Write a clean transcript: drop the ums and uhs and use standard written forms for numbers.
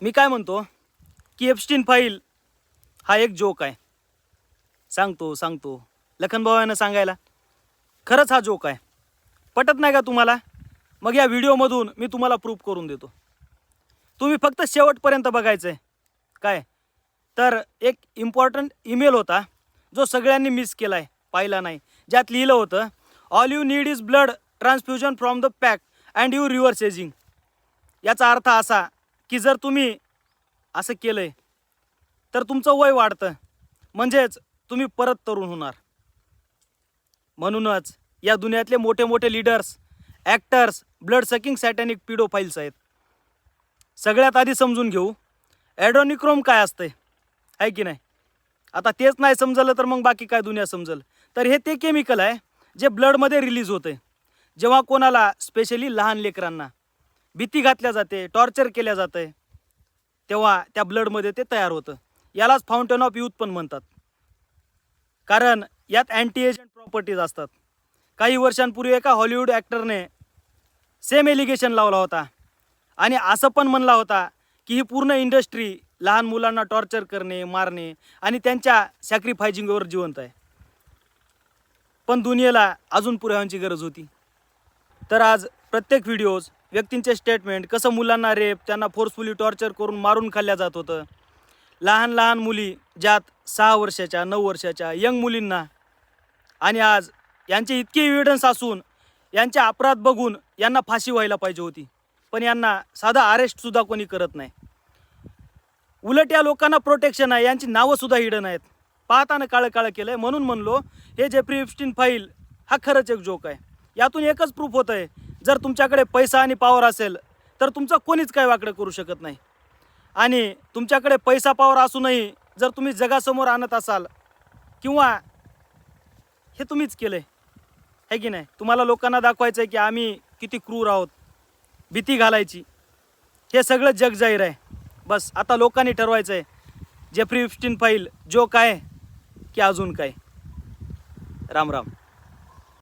मी काय म्हणतो की एप्स्टीन फाईल हा एक जोक आहे. सांगतो लखनभावानं सांगायला खरंच हा जोक आहे. पटत नाही का तुम्हाला? मग या व्हिडिओमधून मी तुम्हाला प्रूफ करून देतो. तुम्ही फक्त शेवटपर्यंत बघायचं आहे. काय तर एक इम्पॉर्टंट ईमेल होता जो सगळ्यांनी मिस केला आहे, पाहिला नाही. ज्यात लिहिलं होतं, all you need is blood transfusion from the pack and you reverse ageing. याचा अर्थ असा की जर तुम्ही असं केलं आहे तर तुमचं वय वाढतं, म्हणजेच तुम्ही परत तरुण होणार. म्हणूनच या दुनियातले मोठे मोठे लीडर्स, ॲक्टर्स ब्लड सकिंग सॅटॅनिक पिडोफाईल्स आहेत. सगळ्यात आधी समजून घेऊ ॲड्रोनिक्रोम काय असतंय, आहे की नाही? आता तेच नाही समजलं तर मग बाकी काय दुनिया समजल. तर हे ते केमिकल आहे जे ब्लडमध्ये रिलीज होते जेव्हा कोणाला, स्पेशली लहान लेकरांना भीती घातल्या जाते, टॉर्चर केल्या जातं, तेव्हा त्या ब्लडमध्ये ते तयार होतं. यालाच फाउंटन ऑफ यूथ पण म्हणतात, कारण यात अँटी एजंट प्रॉपर्टीज असतात. काही वर्षांपूर्वी एका हॉलिवूड ॲक्टरने सेम एलिगेशन लावला होता आणि असं पण म्हणला होता की ही पूर्ण इंडस्ट्री लहान मुलांना टॉर्चर करणे, मारणे आणि त्यांच्या सॅक्रिफायजिंगवर जिवंत आहे. पण दुनियेला अजून पुराव्यांची गरज होती. तर आज प्रत्येक व्हिडिओज, व्यक्तींचे स्टेटमेंट, कसं मुलांना रेप, त्यांना फोर्सफुली टॉर्चर करून मारून खाल्ल्या जात होतं. लहान लहान मुली, ज्यात 6 वर्षाच्या 9 वर्षाच्या यंग मुलींना, आणि आज यांचे इतके एव्हिडन्स असून यांचे अपराध बघून यांना फाशी व्हायला पाहिजे होती, पण यांना साधा अरेस्टसुद्धा कोणी करत नाही. उलट या लोकांना प्रोटेक्शन आहे, यांची नावंसुद्धा हिडन आहेत. पाहताना काळं काळं केलं आहे. म्हणून म्हणलो हे जेफ्री एप्स्टीन फाईल हा खरंच एक जोक आहे. यातून एकच प्रूफ होतं आहे, जर तुमच्याकडे पैसा आणि पॉवर असेल तर तुमचं कोणीच काय वाकडं करू शकत नाही. आणि तुमच्याकडे पैसा पॉवर असूनही जर तुम्ही जगासमोर आणत असाल, किंवा हे तुम्हीच केलं आहे की नाही, तुम्हाला लोकांना दाखवायचं आहे की आम्ही किती क्रूर आहोत, भीती घालायची, हे सगळं जग जाहीर आहे. बस आता लोकांनी ठरवायचं आहे जेफ्री एप्स्टीन फाईल जोक आहे की अजून काय. राम राम.